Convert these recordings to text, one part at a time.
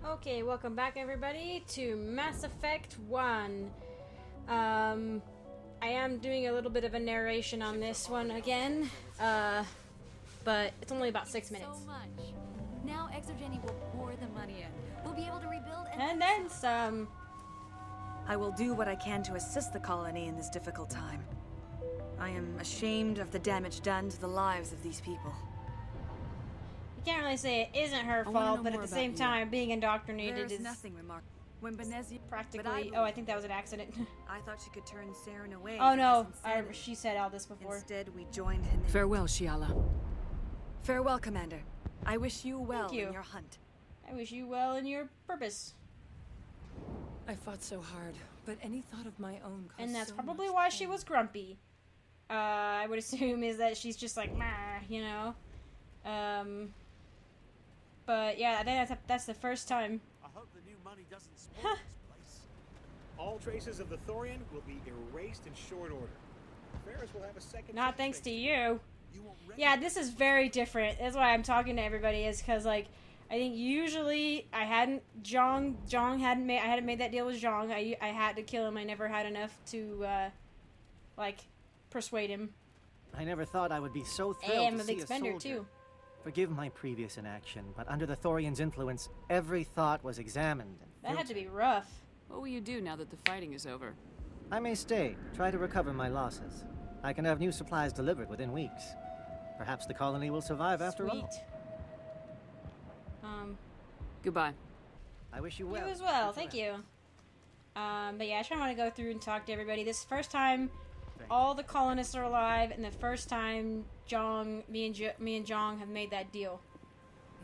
Okay, welcome back everybody to Mass Effect 1. I am doing a little bit of a narration on this one again, but it's only about 6 minutes. So much. Now Exogeny will pour the money in. We'll be able to rebuild And then some. I will do what I can to assist the colony in this difficult time. I am ashamed of the damage done to the lives of these people. You can't really say it isn't her fault, but at the same time, being indoctrinated is nothing remarkable. When Benezia practically. Oh, I think that was an accident. I thought she could turn Saren away. Oh no, she said all this before. Instead, we joined him. Farewell, Shiala. Farewell, Commander. I wish you well you. in your hunt. I wish you well in your purpose. I fought so hard, but any thought of my own caused And that's so probably much why pain. she was grumpy. I would assume is that she's just like, meh, you know? But yeah, I think that's the first time. I hope the new money doesn't spoil this place. All traces of the Thorian will be erased in short order. Ferris will have a second. Not thanks to you. You won't Yeah, this is very different. That's why I'm talking to everybody, is because, like, I think usually I hadn't made that deal with Zhong. I had to kill him. I never had enough to, like, persuade him. I never thought I would be so Hey, thrilled I'm to a see big a spender, soldier. too. Forgive my previous inaction, but under the Thorian's influence, every thought was examined and That had to filtered. be rough. What will you do now that the fighting is over? I may stay, try to recover my losses. I can have new supplies delivered within weeks. Perhaps the colony will survive after all. Sweet. Goodbye. I wish you You well. as well, thank you. But yeah, I just want to go through and talk to everybody. This first time, all the colonists are alive, and the first time me and Zhong have made that deal.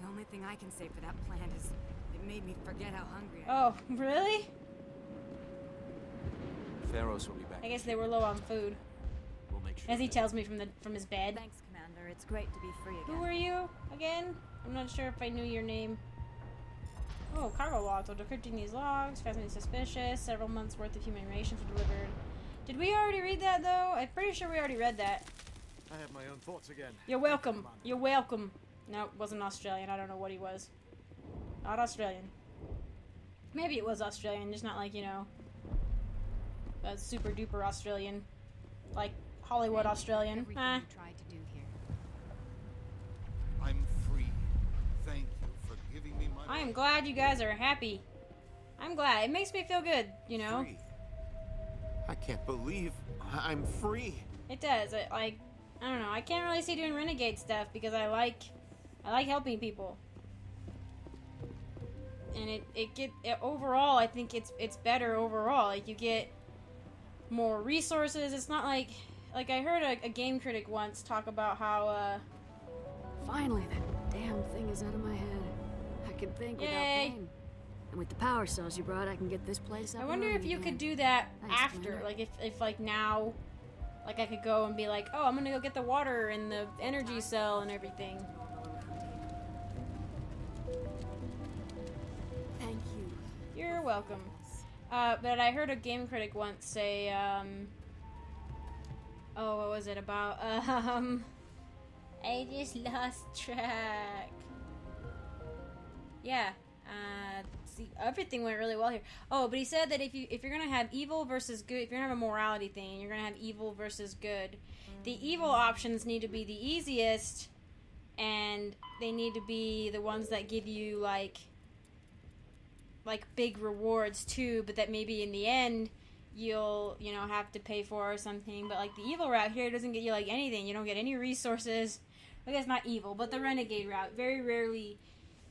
The only thing I can say for that plan is it made me forget how hungry I am. Oh, really? Theros will be back. I guess they were low on food, We'll make sure. as he that- tells me from his bed. Thanks, Commander. It's great to be free again. Who are you again? I'm not sure if I knew your name. Oh, cargo logs. While decrypting these logs, found something suspicious. Several months worth of human rations were delivered. Did we already read that though? I'm pretty sure we already read that. I have my own thoughts again. You're welcome. You're welcome. No, it wasn't Australian. I don't know what he was. Not Australian. Maybe it was Australian, just not like, you know, a super duper Australian. Like Hollywood Australian. everything Eh. you tried to do here. I'm free. Thank you for giving me my I am glad you guys are happy. I'm glad. It makes me feel good, you know? free. I can't believe I'm free. It does. I don't know. I can't really see doing renegade stuff because I like helping people. And overall, I think it's better overall. Like, you get more resources. It's not like I heard a game critic once talk about how Finally, that damn thing is out of my head. I can think Yay. without pain. And with the power cells you brought, I can get this place up I and wonder if running you again. could do that Thanks, after. Commander. Like if like now, like I could go and be like, oh, I'm gonna go get the water and the energy cell and everything. Thank you. You're welcome. But I heard a game critic once say, oh, what was it about? I just lost track. Yeah. See, everything went really well here. Oh, but he said that if you're gonna have evil versus good, if you're gonna have a morality thing, and you're gonna have evil versus good, the evil options need to be the easiest, and they need to be the ones that give you like big rewards too, but that maybe in the end you'll have to pay for or something. But like the evil route here doesn't get you like anything. You don't get any resources. I guess not evil, but the renegade route, very rarely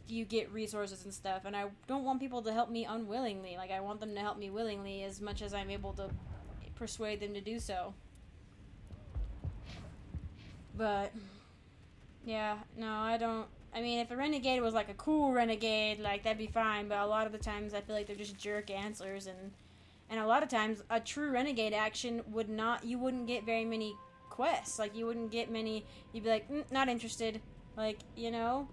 do you get resources and stuff. And I don't want people to help me unwillingly. Like, I want them to help me willingly as much as I'm able to persuade them to do so. But yeah, no, I don't. I mean, if a renegade was like a cool renegade, like that'd be fine. But a lot of the times, I feel like they're just jerk answers, and a lot of times, a true renegade action would not. You wouldn't get very many quests. Like, you wouldn't get many. You'd be like, not interested. Like, you know.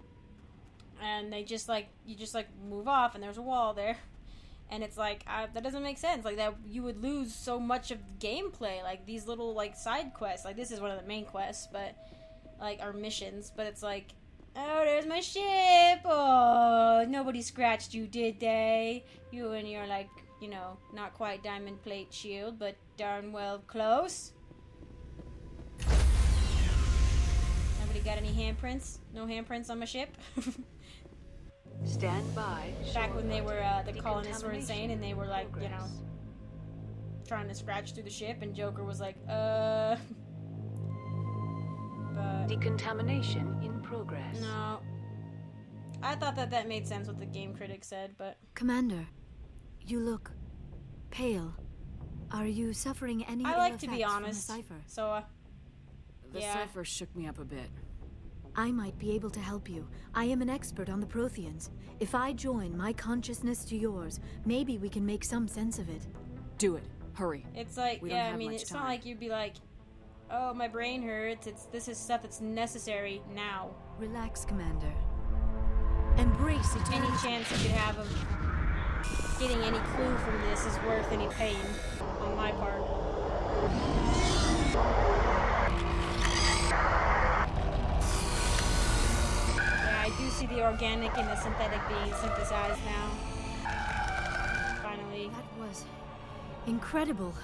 And they just like you just like move off, and there's a wall there, and it's like that doesn't make sense. Like that, you would lose so much of the gameplay. Like these little like side quests. Like this is one of the main quests, but like our missions. But it's like Oh, there's my ship. Oh, nobody scratched you, did they? You and your, like, you know, not quite diamond plate shield, but darn well close. Nobody got any handprints? No handprints on my ship? Stand by. Back when they were, the colonists were insane and they were like, you know, trying to scratch through the ship and Joker was like, But... Decontamination in progress. No. I thought that made sense what the game critic said, but... Commander, you look pale. Are you suffering any I ill like to be effects from the honest. cipher? So, The yeah. cipher shook me up a bit. I might be able to help you. I am an expert on the Protheans. If I join my consciousness to yours, maybe we can make some sense of it. Do it. Hurry. It's like, We don't yeah, I have mean, much it's not time. like you'd be like, oh, my brain hurts. This is stuff that's necessary now. Relax, Commander. Embrace it. Any chance you could have of getting any clue from this is worth any pain on my part. Yeah, I do see the organic and the synthetic being synthesized now. Finally. That was incredible.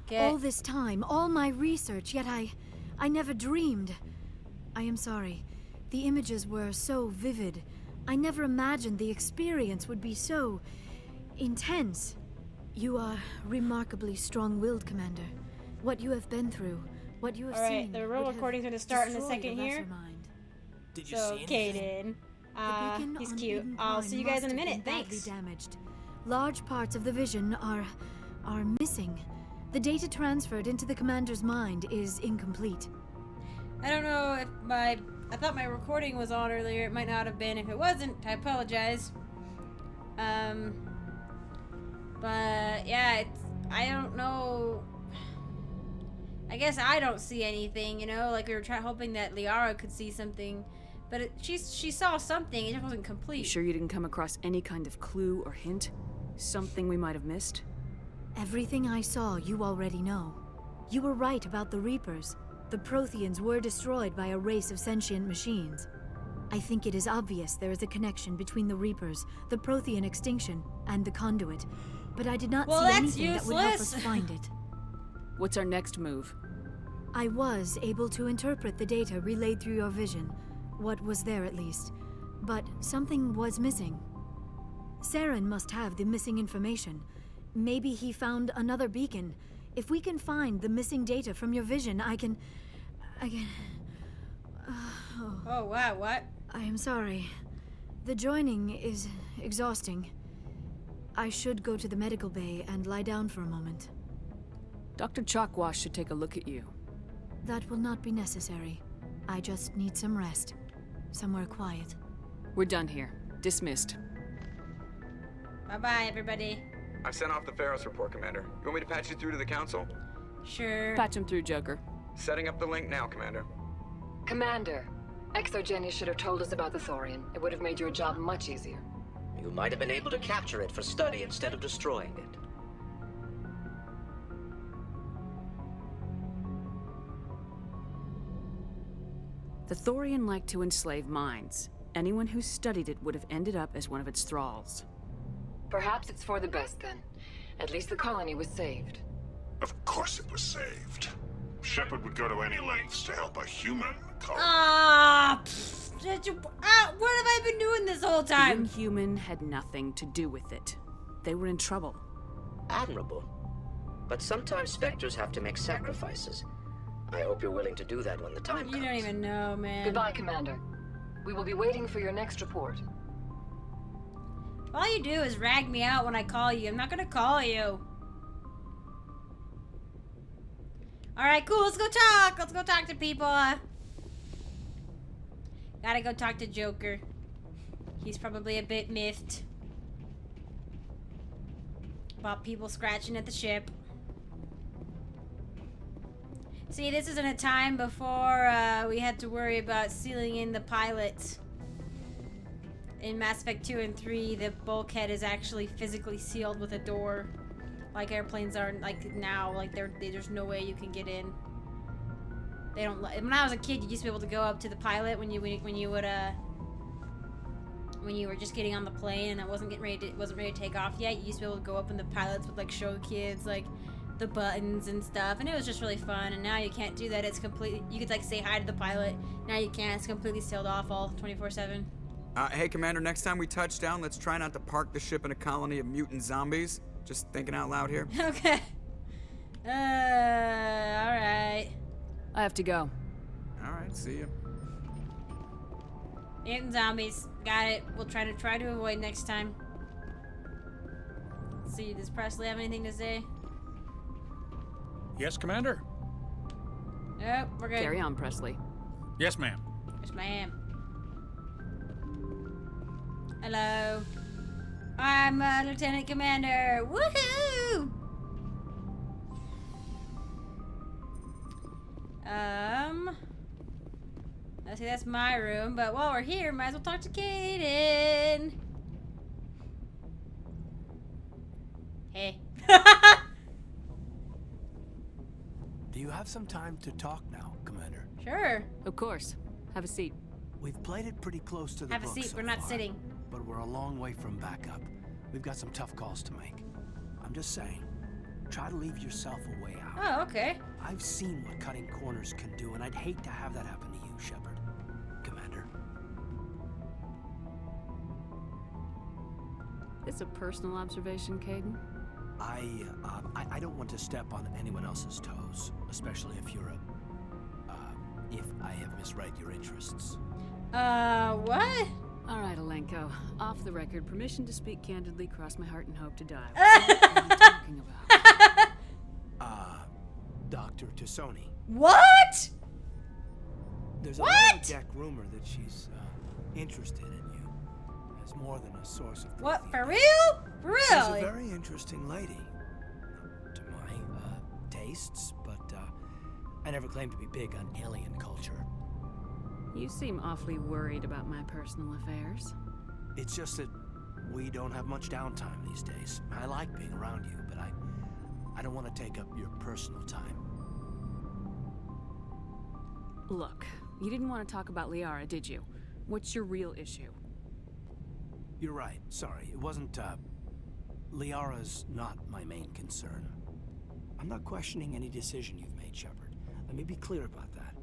Get All this time, all my research, yet I never dreamed. I am sorry. The images were so vivid. I never imagined the experience would be so intense. You are remarkably strong-willed, Commander. What you have been through, what you have All right, seen. the real would have recording's gonna start in a destroyed second lesser here. mind. Did you So, see anything? Kaden. The beacon He's on cute. Eden I'll Prime see you guys in a must have minute. been badly Thanks. damaged. Large parts of the vision are missing. The data transferred into the commander's mind is incomplete. I don't know if I thought my recording was on earlier. It might not have been. If it wasn't, I apologize. But yeah, I don't know. I guess I don't see anything, you know? Like we were hoping that Liara could see something, but she saw something. It just wasn't complete. You sure you didn't come across any kind of clue or hint? Something we might have missed? Everything I saw, you already know. You were right about the Reapers. The Protheans were destroyed by a race of sentient machines. I think it is obvious there is a connection between the Reapers, the Prothean extinction, and the Conduit, but I did not Well, see that's anything that would help us useless. find it. What's our next move? I was able to interpret the data relayed through your vision, what was there at least, but something was missing. Saren must have the missing information. Maybe he found another beacon. If we can find the missing data from your vision, I can... Oh wow, what? I am sorry. The joining is exhausting. I should go to the medical bay and lie down for a moment. Dr. Chalkwash should take a look at you. That will not be necessary. I just need some rest. Somewhere quiet. We're done here. Dismissed. Bye-bye, everybody. I've sent off the Pharos report, Commander. You want me to patch you through to the Council? Sure. Patch him through, Joker. Setting up the link now, Commander. Commander, Exogeny should have told us about the Thorian. It would have made your job much easier. You might have been able to capture it for study instead of destroying it. The Thorian liked to enslave minds. Anyone who studied it would have ended up as one of its thralls. Perhaps it's for the best then. At least the colony was saved. Of course it was saved. Shepard would go to any lengths to help a human colony. What have I been doing this whole The time? Inhuman had nothing to do with it. They were in trouble. Admirable. But sometimes Spectres have to make sacrifices. I hope you're willing to do that when the time comes. You don't even know, man. Goodbye, Commander. We will be waiting for your next report. All you do is rag me out when I call you. I'm not gonna call you. Alright, cool. Let's go talk. Let's go talk to people. Gotta go talk to Joker. He's probably a bit miffed about people scratching at the ship. See, this isn't a time before we had to worry about sealing in the pilot. In Mass Effect 2 and 3, the bulkhead is actually physically sealed with a door. Like airplanes are, like now, like there's no way you can get in. They don't. When I was a kid, you used to be able to go up to the pilot when you would when you were just getting on the plane and it wasn't ready to take off yet, you used to be able to go up and the pilots would like show kids like the buttons and stuff, and it was just really fun. And now you can't do that. It's completely, you could like say hi to the pilot. Now you can't. It's completely sealed off all 24/7. Hey, Commander, next time we touch down, let's try not to park the ship in a colony of mutant zombies. Just thinking out loud here. Okay. Alright. I have to go. Alright, see ya. Mutant zombies. Got it. We'll try to avoid next time. Let's see, does Presley have anything to say? Yes, Commander? Nope, we're good. Carry on, Presley. Yes, ma'am. Yes, ma'am. Hello. I'm Lieutenant Commander. Woohoo! Let's see, that's my room, but while we're here, might as well talk to Kaidan. Hey. Do you have some time to talk now, Commander? Sure. Of course. Have a seat. We've played it pretty close to the Have a book seat. so We're not far, sitting. but we're a long way from backup. We've got some tough calls to make. I'm just saying, try to leave yourself a way out. Oh, okay. I've seen what cutting corners can do, and I'd hate to have that happen to you, Shepard. Commander. This a personal observation, Kaidan? I don't want to step on anyone else's toes, especially if you're if I have misread your interests. What? All right, Alenko. Off the record, permission to speak candidly, cross my heart and hope to die. What are you talking about? Dr. Tassoni. What? There's a little deck rumor that she's interested in you as more than a source of. What, for real? Really? She's a very interesting lady, to my tastes, but I never claimed to be big on alien culture. You seem awfully worried about my personal affairs. It's just that we don't have much downtime these days. I like being around you, but I don't want to take up your personal time. Look, you didn't want to talk about Liara, did you? What's your real issue? You're right. Sorry. It wasn't, Liara's not my main concern. I'm not questioning any decision you've made, Shepard. Let me be clear about that.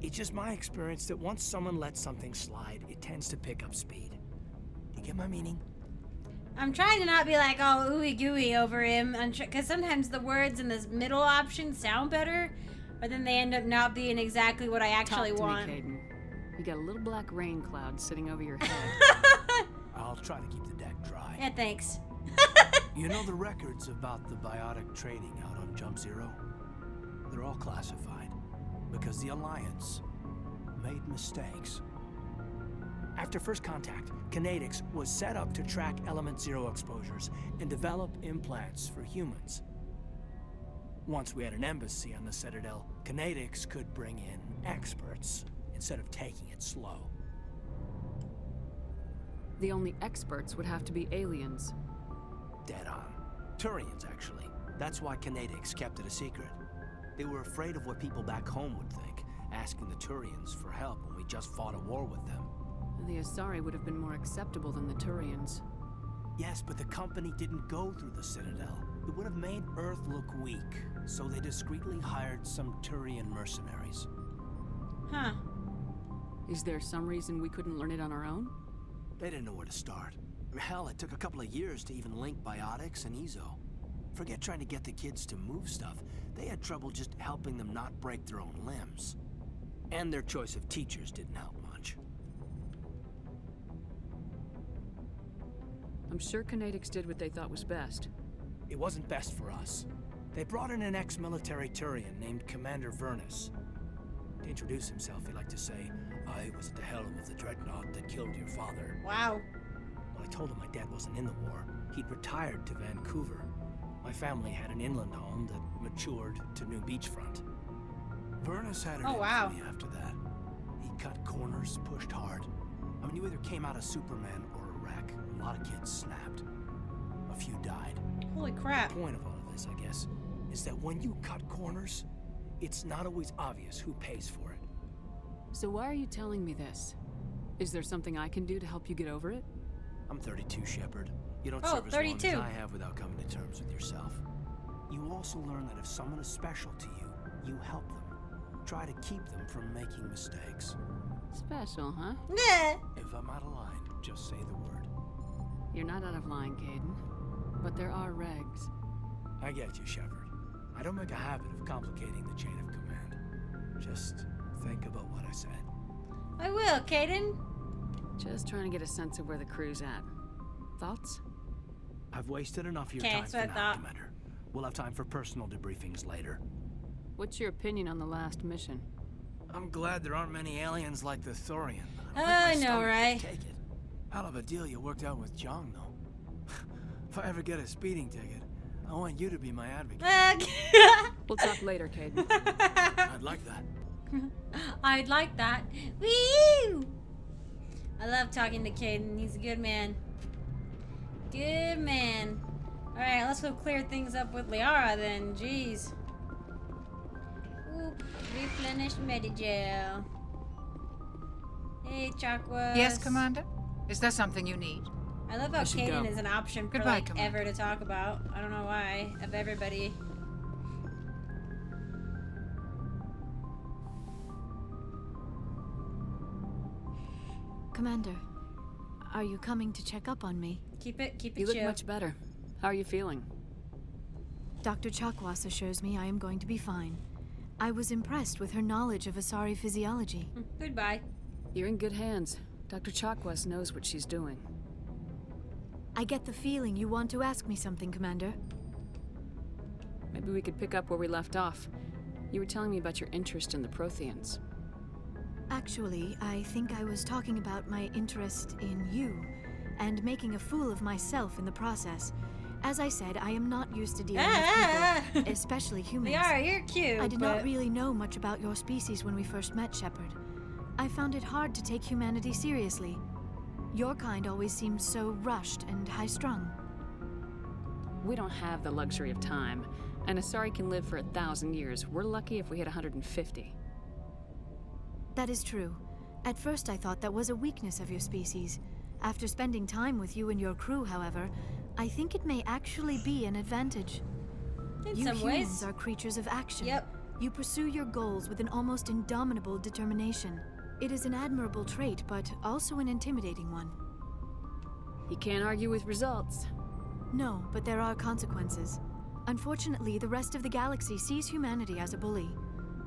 It's just my experience that once someone lets something slide, it tends to pick up speed. You get my meaning? I'm trying to not be like all ooey gooey over him, because sometimes the words in this middle option sound better, but then they end up not being exactly what I actually want. Talk to me, Kaidan. You got a little black rain cloud sitting over your head. I'll try to keep the deck dry. Yeah, thanks. You know the records about the biotic training out on Jump Zero? They're all classified because the Alliance made mistakes. After first contact, Kinetics was set up to track Element Zero exposures and develop implants for humans. Once we had an embassy on the Citadel, Kinetics could bring in experts instead of taking it slow. The only experts would have to be aliens. Dead on. Turians, actually. That's why Kinetics kept it a secret. They were afraid of what people back home would think, asking the Turians for help when we just fought a war with them. The Asari would have been more acceptable than the Turians. Yes, but the company didn't go through the Citadel. It would have made Earth look weak, so they discreetly hired some Turian mercenaries. Huh. Is there some reason we couldn't learn it on our own? They didn't know where to start. Hell, it took a couple of years to even link biotics and Ezo. Forget trying to get the kids to move stuff. They had trouble just helping them not break their own limbs. And their choice of teachers didn't help much. I'm sure Kinetics did what they thought was best. It wasn't best for us. They brought in an ex-military Turian named Commander Vernus. To introduce himself, he liked to say, "I was at the helm of the dreadnought that killed your father." Wow. When I told him my dad wasn't in the war, he'd retired to Vancouver. My family had an inland home that matured to New Beachfront. Vernus had it in for me after that. He cut corners, pushed hard. I mean, you either came out a Superman or a wreck. A lot of kids snapped. A few died. Holy crap. The point of all of this, I guess, is that when you cut corners, it's not always obvious who pays for it. So why are you telling me this? Is there something I can do to help you get over it? I'm 32, Shepard. You don't Oh, serve as 32. long as I have without coming to terms with yourself. You also learn that if someone is special to you, you help them. Try to keep them from making mistakes. Special, huh? Nah. If I'm out of line, just say the word. You're not out of line, Caden. But there are regs. I get you, Shepard. I don't make a habit of complicating the chain of command. Just think about what I said. I will, Caden. Just trying to get a sense of where the crew's at. Thoughts? I've wasted enough of your Okay, time that's for what I now, thought. Commander. We'll have time for personal debriefings later. What's your opinion on the last mission? I'm glad there aren't many aliens like the Thorian. I know, right? Take it. Hell of a deal you worked out with Jong, though. If I ever get a speeding ticket, I want you to be my advocate. We'll talk later, Caden. I'd like that. I'd like that. Woo! I love talking to Caden. He's a good man. Good man. Alright, let's go clear things up with Liara then. Jeez. Oop. Replenish Medigel. Hey, Chakwas. Yes, Commander? Is there something you need? I love how Caden is an option for Goodbye, like Commander. ever to talk about. I don't know why. Of everybody. Commander, are you coming to check up on me? Keep it You look chill. much better. How are you feeling? Dr. Chakwas assures me I am going to be fine. I was impressed with her knowledge of Asari physiology. Goodbye. You're in good hands. Dr. Chakwas knows what she's doing. I get the feeling you want to ask me something, Commander. Maybe we could pick up where we left off. You were telling me about your interest in the Protheans. Actually, I think I was talking about my interest in you, and making a fool of myself in the process. As I said, I am not used to dealing with people, especially humans. Liara, you're cute, I did but- not really know much about your species when we first met, Shepard. I found it hard to take humanity seriously. Your kind always seemed so rushed and high-strung. We don't have the luxury of time. An Asari can live for 1,000 years. We're lucky if we hit 150. That is true. At first I thought that was a weakness of your species. After spending time with you and your crew, however, I think it may actually be an advantage. In You some humans ways. are creatures of action. Yep. You pursue your goals with an almost indomitable determination. It is an admirable trait, but also an intimidating one. You can't argue with results. No, but there are consequences. Unfortunately, the rest of the galaxy sees humanity as a bully.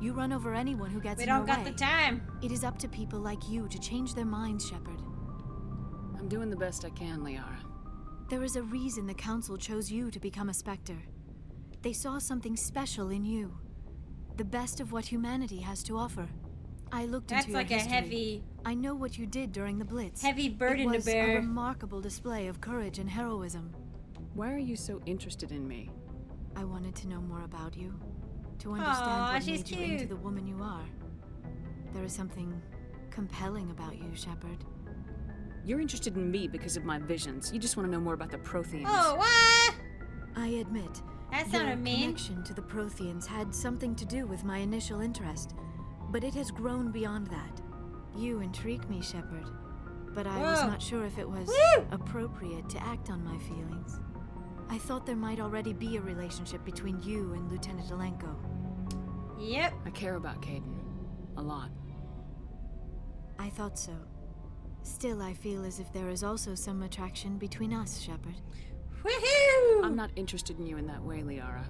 You run over anyone who gets We in your don't got way. the time. It is up to people like you to change their minds, Shepard. I'm doing the best I can, Liara. There is a reason the Council chose you to become a Spectre. They saw something special in you. The best of what humanity has to offer. I looked That's into your like a history. heavy- I know what you did during the Blitz. Heavy burden it to was bear. a remarkable display of courage and heroism. Why are you so interested in me? I wanted to know more about you. To understand Aw, what she's made you into cute. the woman you are. There is something compelling about you, Shepard. You're interested in me because of my visions. You just want to know more about the Protheans. Oh, what? I admit, That your sounded mean. connection to the Protheans had something to do with my initial interest, but it has grown beyond that. You intrigue me, Shepard, but I was Whoa. not sure if it was Woo! appropriate to act on my feelings. I thought there might already be a relationship between you and Lieutenant Alenko. Yep. I care about Caden. A lot. I thought so. Still, I feel as if there is also some attraction between us, Shepard. Woohoo! I'm not interested in you in that way, Liara.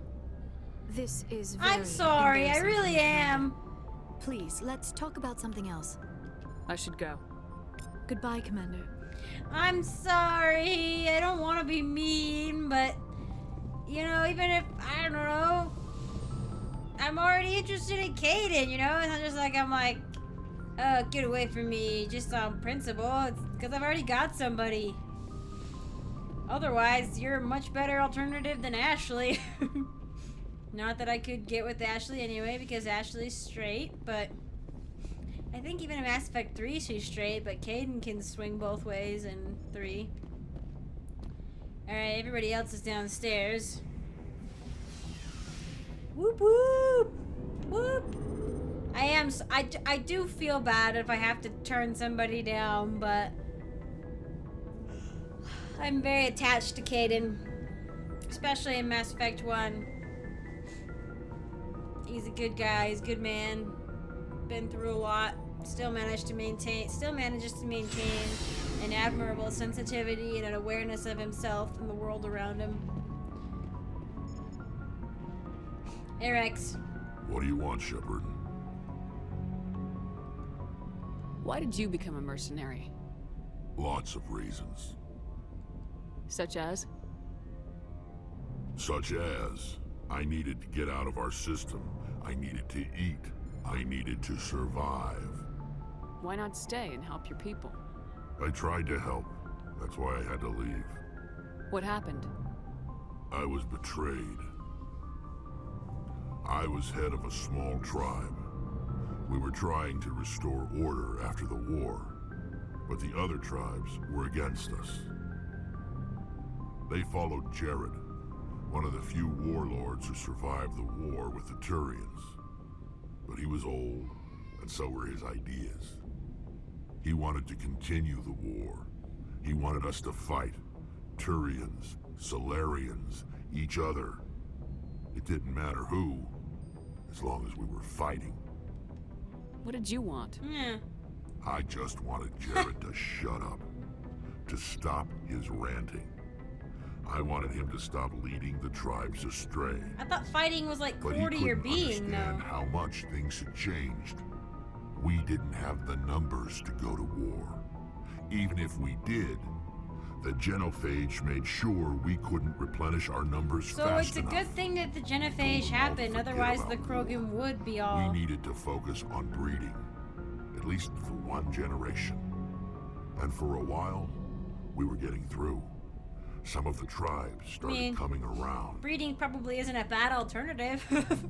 This is very I'm sorry, I embarrassing really for me, am. Commander. Please, let's talk about something else. I should go. Goodbye, Commander. I'm sorry. I don't want to be mean, but you know, even if I don't know, I'm already interested in Caden. You know, and I'm like, get away from me, just on principle. It's because I've already got somebody. Otherwise, you're a much better alternative than Ashley. Not that I could get with Ashley anyway, because Ashley's straight, but I think even in Mass Effect 3 she's straight, but Caden can swing both ways in 3. Alright, everybody else is downstairs. Whoop whoop! Whoop! I do feel bad if I have to turn somebody down, but I'm very attached to Caden, especially in Mass Effect 1. He's a good guy, he's a good man, been through a lot, still manages to maintain an admirable sensitivity and an awareness of himself and the world around him. Eric's. What do you want, Shepard? Why did you become a mercenary? Lots of reasons. Such as? Such as, I needed to get out of our system. I needed to eat. I needed to survive. Why not stay and help your people? I tried to help. That's why I had to leave. What happened? I was betrayed. I was head of a small tribe. We were trying to restore order after the war, but the other tribes were against us. They followed Jared, one of the few warlords who survived the war with the Turians. But he was old, and so were his ideas. He wanted to continue the war. He wanted us to fight. Turians, Solarians, each other. It didn't matter who, as long as we were fighting. What did you want? Yeah. I just wanted Jared to shut up, to stop his ranting. I wanted him to stop leading the tribes astray. I thought fighting was like But core he to your couldn't being, though. understand how much things had changed. We didn't have the numbers to go to war. Even if we did, the genophage made sure we couldn't replenish our numbers So fast it's a enough. good thing that the genophage happened, otherwise the Krogan would be all... We needed to focus on breeding, at least for one generation. And for a while, we were getting through. Some of the tribes started coming around. Breeding probably isn't a bad alternative.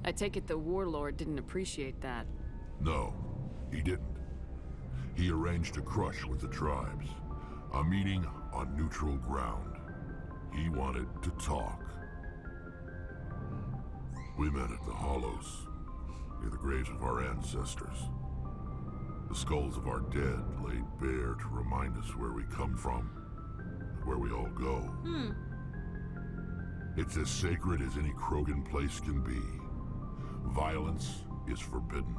I take it the warlord didn't appreciate that. No, he didn't. He arranged a crush with the tribes. A meeting on neutral ground. He wanted to talk. We met at the Hollows, near the graves of our ancestors. The skulls of our dead laid bare to remind us where we come from, and where we all go. It's as sacred as any Krogan place can be. Violence is forbidden.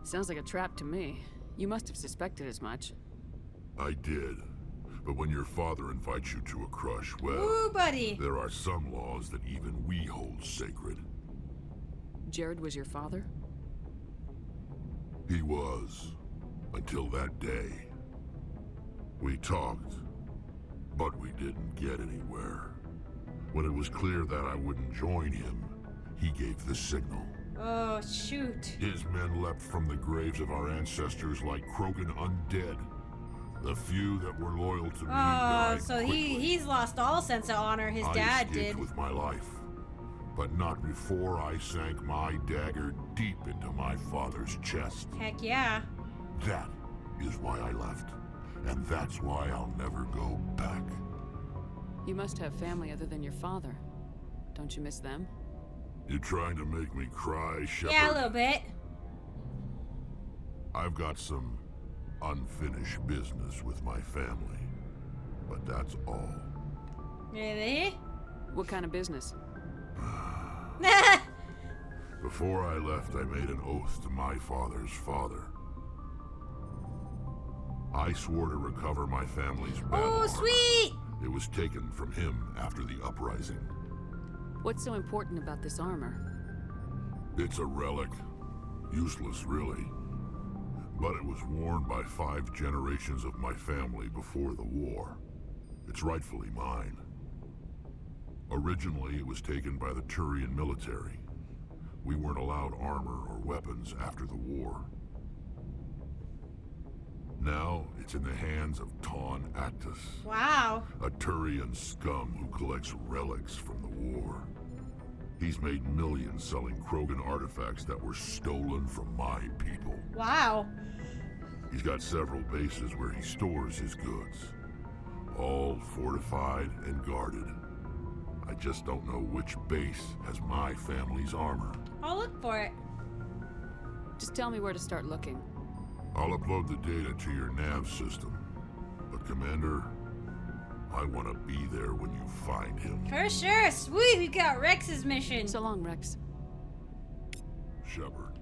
Sounds like a trap to me. You must have suspected as much. I did. But when your father invites you to a crush, well, Ooh, buddy. There are some laws that even we hold sacred. Jared was your father? He was, until that day. We talked, but we didn't get anywhere. When it was clear that I wouldn't join him, he gave the signal. Oh, shoot. His men leapt from the graves of our ancestors like Krogan undead. The few that were loyal to me died so quickly. he's lost all sense of honor. His dad I did. escaped with my life, but not before I sank my dagger deep into my father's chest. Heck yeah. That is why I left, and that's why I'll never go back. You must have family other than your father. Don't you miss them? You trying to make me cry, Shepard? Yeah, a little bit. I've got some unfinished business with my family, but that's all. Really? What kind of business? Before I left, I made an oath to my father's father. I swore to recover my family's battle Oh, armor. sweet! It was taken from him after the uprising. What's so important about this armor? It's a relic. Useless, really. But it was worn by 5 generations of my family before the war. It's rightfully mine. Originally, it was taken by the Turian military. We weren't allowed armor or weapons after the war. Now, it's in the hands of Ton Actus. Wow. A Turian scum who collects relics from the war. He's made millions selling Krogan artifacts that were stolen from my people. Wow. He's got several bases where he stores his goods. All fortified and guarded. I just don't know which base has my family's armor. I'll look for it. Just tell me where to start looking. I'll upload the data to your nav system. But Commander, I want to be there when you find him. For sure. Sweet. We got Rex's mission. So long, Rex. Shepard.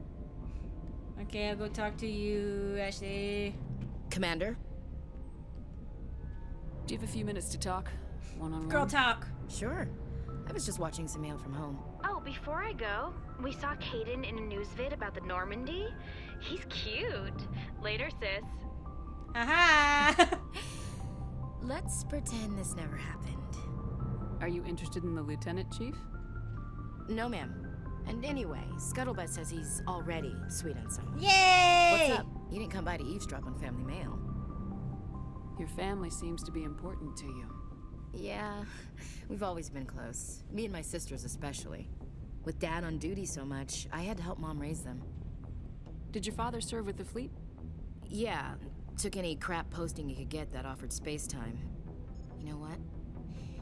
Okay, I'll go talk to you, Ashley. Commander? Do you have a few minutes to talk? One-on-one? Girl talk. Sure. I was just watching some mail from home. Oh, before I go, we saw Caden in a news vid about the Normandy. He's cute. Later, sis. Aha! Let's pretend this never happened. Are you interested in the lieutenant, Chief? No, ma'am. And anyway, Scuttlebutt says he's already sweet on someone. Yay! What's up? You didn't come by to eavesdrop on family mail. Your family seems to be important to you. Yeah, we've always been close. Me and my sisters especially. With Dad on duty so much, I had to help Mom raise them. Did your father serve with the fleet? Yeah, took any crap posting he could get that offered space time. You know what?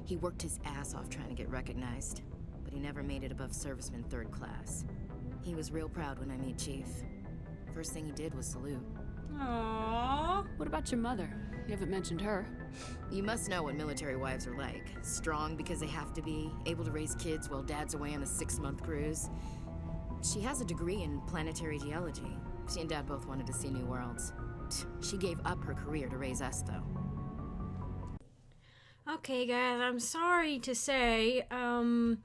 He worked his ass off trying to get recognized, but he never made it above serviceman 3rd class. He was real proud when I met Chief. First thing he did was salute. Aww. What about your mother? You haven't mentioned her. You must know what military wives are like. Strong because they have to be, able to raise kids while Dad's away on a 6-month cruise. She has a degree in planetary geology. She and Dad both wanted to see new worlds. She gave up her career to raise us, though. Okay, guys, I'm sorry to say, for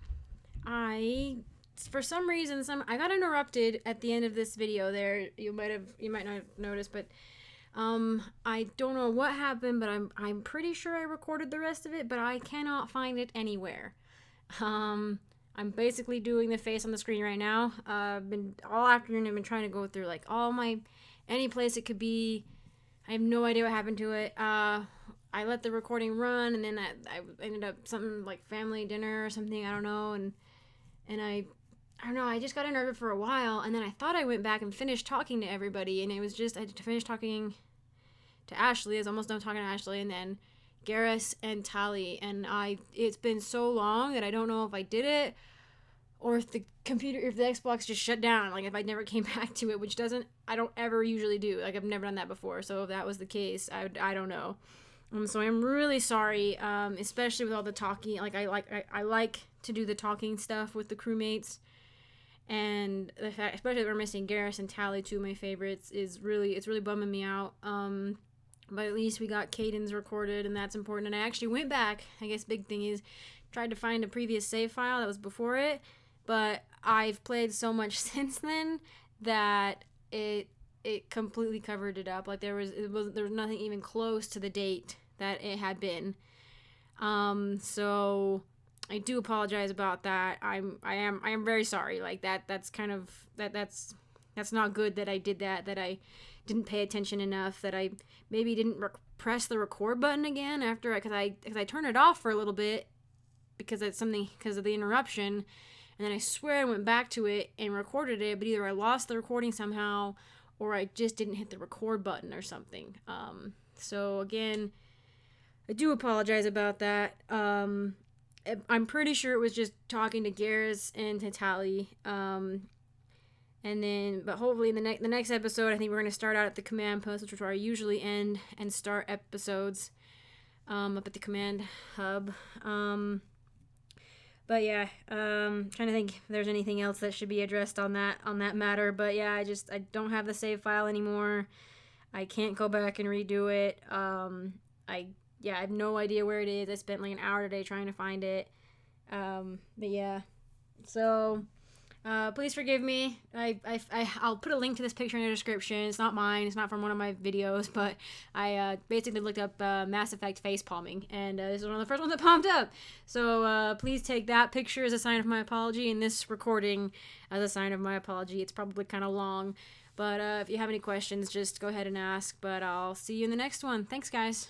some reason, I got interrupted at the end of this video there. You might not have noticed, but I don't know what happened, but I'm pretty sure I recorded the rest of it, but I cannot find it anywhere. I'm basically doing the face on the screen right now. I've been all afternoon. I've been trying to go through like any place it could be. I have no idea what happened to it. I let the recording run, and then I ended up something like family dinner or something. I don't know, and I don't know. I just got interrupted for a while, and then I thought I went back and finished talking to everybody, and it was just I finished talking to Ashley. I was almost done talking to Ashley, and then Garrus and Tali, and it's been so long that I don't know if I did it or if the Xbox just shut down, like if I never came back to it, which I don't ever usually do. Like I've never done that before, so if that was the case, I don't know. So I'm really sorry, especially with all the talking. Like I like to do the talking stuff with the crewmates, and the fact, especially that we're missing Garrus and Tali, 2 of my favorites, it's really bumming me out. But at least we got Caden's recorded, and that's important. And I actually went back. I guess big thing is tried to find a previous save file that was before it, but I've played so much since then that it completely covered it up. Like there was nothing even close to the date that it had been. So I do apologize about that. I am very sorry. Like that's kind of that's not good that I did that I didn't pay attention enough, that I maybe didn't press the record button again after because I turned it off for a little bit because of the interruption, and then I swear I went back to it and recorded it, but either I lost the recording somehow or I just didn't hit the record button or something. So again, I do apologize about that. I'm pretty sure it was just talking to Garrus and to Tali. But hopefully in the next episode, I think we're going to start out at the command post, which is where I usually end and start episodes, up at the command hub. But yeah, trying to think if there's anything else that should be addressed on that matter. But yeah, I don't have the save file anymore. I can't go back and redo it. I have no idea where it is. I spent like an hour today trying to find it. But yeah, so. Please forgive me. I'll put a link to this picture in the description. It's not mine. It's not from one of my videos, but I basically looked up Mass Effect face palming, and this is one of the first ones that popped up. So please take that picture as a sign of my apology, and this recording as a sign of my apology. It's probably kind of long, but if you have any questions, just go ahead and ask. But I'll see you in the next one. Thanks, guys.